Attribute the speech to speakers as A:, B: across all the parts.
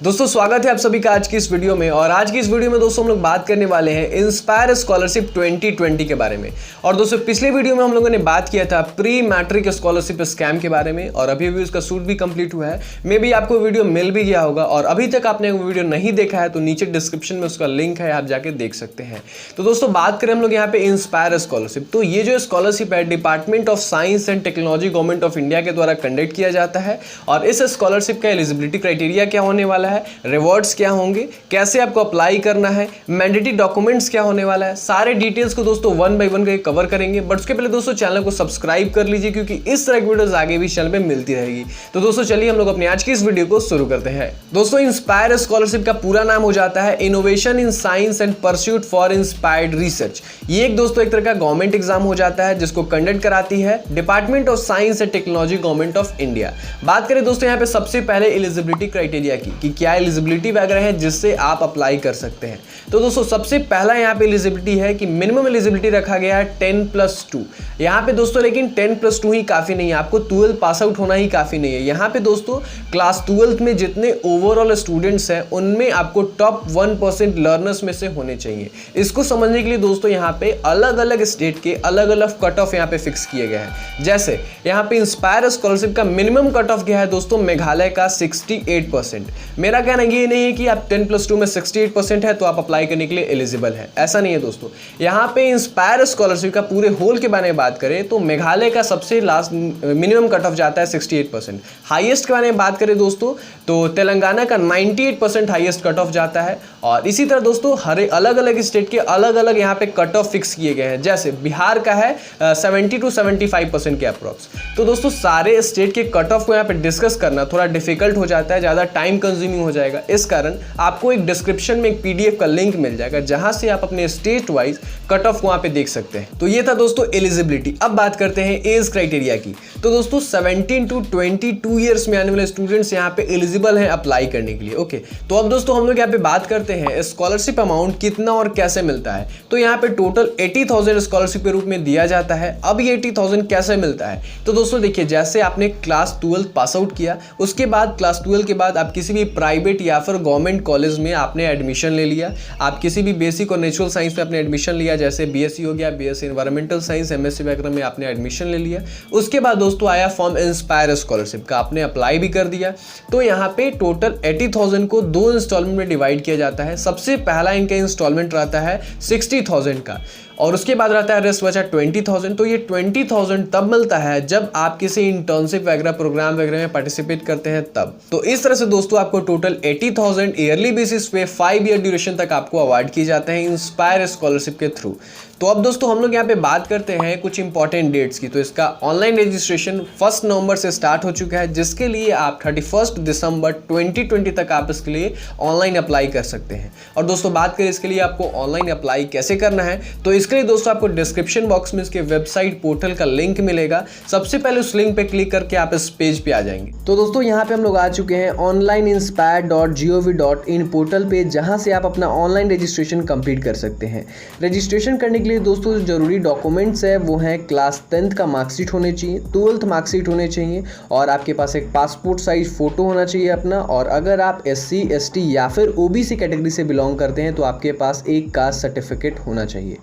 A: दोस्तों स्वागत है आप सभी का आज की इस वीडियो में। और आज की इस वीडियो में दोस्तों हम लोग बात करने वाले हैं इंस्पायर स्कॉलरशिप 2020 के बारे में। और दोस्तों पिछले वीडियो में हम लोगों ने बात किया था प्री मैट्रिक स्कॉलरशिप स्कैम के बारे में और अभी भी उसका शूट भी कंप्लीट हुआ है। मे बी आपको वीडियो मिल भी गया होगा और अभी तक आपने वो वीडियो नहीं देखा है तो नीचे डिस्क्रिप्शन में उसका लिंक है, आप जाके देख सकते हैं। तो दोस्तों बात करें हम लोग यहाँ पे इंस्पायर स्कॉलरशिप, तो ये जो स्कॉलरशिप है department of science and technology government of India के द्वारा कंडक्ट किया जाता है। और इस स्कॉलरशिप का एलिजिबिलिटी क्राइटेरिया क्या होने वाला है, रिवॉर्ड्स क्या होंगे, कैसे आपको अप्लाई करना है, मैंडेटरी डॉक्यूमेंट्स क्या होने वाला है, सारे डिटेल्स को दोस्तों वन बाय वन करके कवर करेंगे। बट उसके पहले दोस्तों चैनल को सब्सक्राइब कर लीजिए क्योंकि इस तरह की वीडियोस आगे भी चैनल पे मिलती रहेगी। तो दोस्तों चलिए हम लोग अपनी आज की इस वीडियो को शुरू करते हैं। दोस्तों इंस्पायर स्कॉलरशिप का पूरा नाम हो जाता है innovation in science and pursuit for inspired research. ये एक दोस्तों एक तरह का गवर्नमेंट एग्जाम हो जाता है जिसको कंडक्ट कराती है department of science and technology government of India. बात करें दोस्तों यहाँ पे सबसे पहले एलिजिबिलिटी क्राइटेरिया की कि क्या एलिजिबिलिटी वगैरह है जिससे आप अप्लाई कर सकते हैं। तो दोस्तों सबसे पहला यहाँ पे एलिजिबिलिटी है कि मिनिमम एलिजिबिलिटी रखा गया है 10+2। यहाँ पे दोस्तों लेकिन 10+2 ही काफी नहीं है, आपको 12 पास आउट होना ही काफी नहीं है। यहाँ पे दोस्तों क्लास 12th में जितने ओवरऑल स्टूडेंट्स हैं उनमें आपको टॉप 1% लर्नर्स में से होने चाहिए। इसको समझने के लिए दोस्तों यहाँ पे अलग अलग स्टेट के अलग अलग कट ऑफ यहाँ पे फिक्स किए गए हैं। जैसे यहाँ पे इंस्पायर स्कॉलरशिप का मिनिमम कट ऑफ गया है दोस्तों मेघालय का 68%। मेरा कहना ये नहीं है कि आप 10+2 में 68% है तो आप अप्लाई करने के लिए एलिजिबल है, ऐसा नहीं है दोस्तों। यहाँ पे इंस्पायर स्कॉलरशिप का पूरे होल के बारे में बात करें तो मेघालय का सबसे लास्ट मिनिमम कट ऑफ जाता है 68%। हाईएस्ट के बारे में बात करें दोस्तों तो तेलंगाना का 98% हाईएस्ट कट ऑफ जाता है। और इसी तरह दोस्तों हर अलग अलग स्टेट के अलग अलग यहाँ पे कट ऑफ फिक्स किए गए हैं। जैसे बिहार का है 70 to 75% के अप्रॉक्स। तो दोस्तों सारे स्टेट के कट ऑफ को यहाँ पे डिस्कस करना थोड़ा डिफिकल्ट हो जाता है, ज़्यादा टाइम कंज्यूमिंग हो जाएगा। इस कारण आपको एक डिस्क्रिप्शन में एक PDF का लिंक मिल जाएगा जहां से आप अपने स्टेट वाइज कट ऑफ वहां पे देख सकते हैं। तो ये था दोस्तों एलिजिबिलिटी। अब बात करते हैं एज क्राइटेरिया की। तो दोस्तों 17 to 22 ईयर्स में आने वाले स्टूडेंट्स यहाँ पे एलिजिबल हैं अप्लाई करने के लिए। ओके, तो अब दोस्तों हम लोग यहाँ पे बात करते हैं स्कॉलरशिप अमाउंट कितना और कैसे मिलता है। तो यहाँ पे टोटल 80,000 स्कॉलरशिप के रूप में दिया जाता है। अब ये 80,000 कैसे मिलता है, तो दोस्तों देखिए जैसे आपने क्लास 12 पास आउट किया, उसके बाद क्लास 12 के बाद आप किसी भी प्राइवेट या फिर गवर्नमेंट कॉलेज में आपने एडमिशन ले लिया, आप किसी भी बेसिक और नेचुरल साइंस में आपने एडमिशन लिया, जैसे BSc हो गया, BSc एनवायरमेंटल साइंस, MSc वगैरह में आपने एडमिशन ले लिया। उसके बाद दोस्तों आया फॉर्म इंस्पायर स्कॉलरशिप का, आपने अप्लाई भी कर दिया। तो यहाँ पे टोटल 80,000 को 2 इंस्टॉलमेंट में डिवाइड किया जाता है। सबसे पहला इनका इंस्टॉलमेंट रहता है 60,000 का और उसके बाद रहता है रेस्ट बचा 20,000। तो ये 20,000 तब मिलता है जब आप किसी इंटर्नशिप वगैरह प्रोग्राम वगैरह में पार्टिसिपेट करते हैं तब। तो इस तरह से दोस्तों आपको टोटल 80,000 ईयरली बेसिस पे 5 ईयर ड्यूरेशन तक आपको अवार्ड किए जाते हैं इंस्पायर स्कॉलरशिप के थ्रू। तो अब दोस्तों हम लोग यहाँ पे बात करते हैं कुछ इंपॉर्टेंट डेट्स की। तो इसका ऑनलाइन रजिस्ट्रेशन 1 नवंबर से स्टार्ट हो चुका है जिसके लिए आप 31 दिसंबर 2020 तक आप इसके लिए ऑनलाइन अप्लाई कर सकते हैं। और दोस्तों बात करें इसके लिए आपको ऑनलाइन अप्लाई कैसे करना है, तो इसके लिए दोस्तों आपको डिस्क्रिप्शन बॉक्स में इसके वेबसाइट पोर्टल का लिंक मिलेगा। सबसे पहले उस लिंक पे क्लिक करके आप इस पेज पे आ जाएंगे। तो दोस्तों यहाँ पे हम लोग आ चुके हैं onlineinspire.gov.in पोर्टल पे जहाँ से आप अपना ऑनलाइन रजिस्ट्रेशन कंप्लीट कर सकते हैं। रजिस्ट्रेशन करने के लिए दोस्तों जो जरूरी डॉक्यूमेंट्स है वो हैं क्लास 10th का मार्कशीट होने चाहिए, 12th मार्कशीट होने चाहिए और आपके पास एक पासपोर्ट साइज फोटो होना चाहिए अपना। और अगर आप SC ST या फिर OBC कैटेगरी से बिलोंग करते हैं तो आपके पास एक कास्ट सर्टिफिकेट होना चाहिए।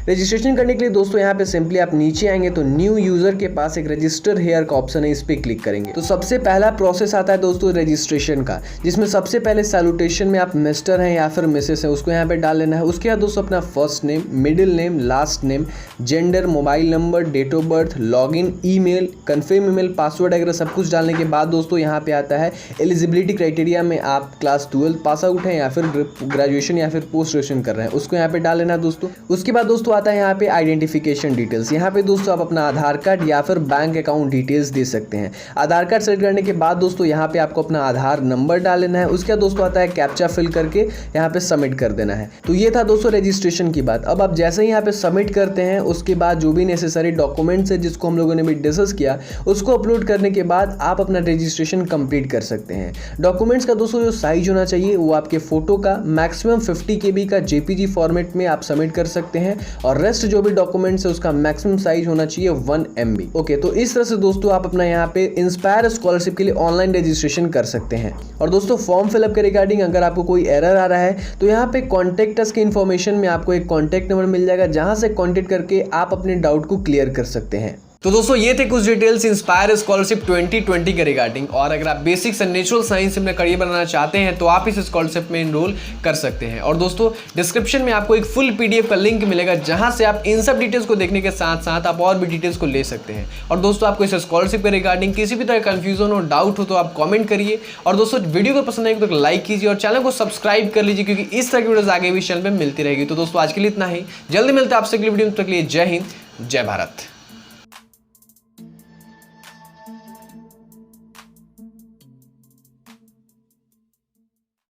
A: रजिस्ट्रेशन करने के लिए दोस्तों यहाँ पे सिंपली आप नीचे आएंगे तो न्यू यूजर के पास एक रजिस्टर हेयर का ऑप्शन है, इस पे क्लिक करेंगे तो सबसे पहला प्रोसेस आता है दोस्तों रजिस्ट्रेशन का, जिसमें सबसे पहले सैल्यूटेशन में आप मिस्टर हैं या फिर मिसेस हैं उसको यहाँ पे डाल लेना है। उसके बाद दोस्तों अपना first name, middle name, last name, gender, mobile number, date of birth, login, email, confirm email, password वगैरह सब कुछ डालने के बाद दोस्तों यहाँ पे आता है एलिजिबिलिटी क्राइटेरिया में आप क्लास 12 पास आउट हैं या फिर ग्रेजुएशन या फिर पोस्ट ग्रेजुएशन कर रहे हैं उसको यहाँ पे डाल लेना दोस्तों। उसके बाद दोस्तों आता है यहाँ पे आइडेंटिफिकेशन डिटेल्स। यहाँ पे दोस्तों आप अपना आधार कार्ड या फिर बैंक अकाउंट डिटेल्स दे सकते हैं। आधार कार्ड सेलेक्ट करने के बाद दोस्तों यहाँ पे आपको अपना आधार नंबर डाल लेना है। उसके बाद दोस्तों आता है कैप्चा फिल करके यहाँ पे सबमिट कर देना है। तो ये था दोस्तों रजिस्ट्रेशन की बात। अब आप जैसे ही यहाँ पे सबमिट करते हैं, उसके बाद जो भी नेसेसरी डॉक्यूमेंट्स है जिसको हम लोगों ने भी डिस्कस किया उसको अपलोड करने के बाद आप अपना रजिस्ट्रेशन कंप्लीट कर सकते हैं। डॉक्यूमेंट्स का दोस्तों जो साइज होना चाहिए वो आपके फोटो का मैक्सिमम 50 KB का JPG फॉर्मेट में आप सबमिट कर सकते हैं, और रेस्ट जो भी डॉक्यूमेंट्स है उसका मैक्सिमम साइज होना चाहिए 1 MB। ओके, तो इस तरह से दोस्तों आप अपना यहाँ पे इंस्पायर स्कॉलरशिप के लिए ऑनलाइन रजिस्ट्रेशन कर सकते हैं। और दोस्तों फॉर्म फिलअप के रिगार्डिंग अगर आपको कोई एरर आ रहा है तो यहाँ पे कॉन्टेक्ट अस के इन्फॉर्मेशन में आपको एक कॉन्टेक्ट नंबर मिल जाएगा, जहां से कॉन्टेक्ट करके आप अपने डाउट को क्लियर कर सकते हैं। तो दोस्तों ये थे कुछ डिटेल्स इंस्पायर स्कॉलरशिप 2020 के रिगार्डिंग, और अगर आप बेसिक्स एंड नेचुरल साइंस में करियर बनाना चाहते हैं तो आप इस स्कॉलरशिप में इनरोल कर सकते हैं। और दोस्तों डिस्क्रिप्शन में आपको एक फुल PDF का लिंक मिलेगा, जहां से आप इन सब डिटेल्स को देखने के साथ साथ आप और भी डिटेल्स को ले सकते हैं। और दोस्तों आपको इस स्कॉलरशिप के रिगार्डिंग किसी भी तरह कंफ्यूजन हो, डाउट हो तो आप कॉमेंट करिए। और दोस्तों वीडियो को पसंद आएगी तो लाइक कीजिए और चैनल को सब्सक्राइब कर लीजिए, क्योंकि इस तरह की वीडियोस आगे भी चैनल पर मिलती रहेगी। तो दोस्तों आज के लिए इतना ही, जल्दी मिलते हैं आपसे अगली वीडियो में, तब तक के लिए जय हिंद, जय भारत।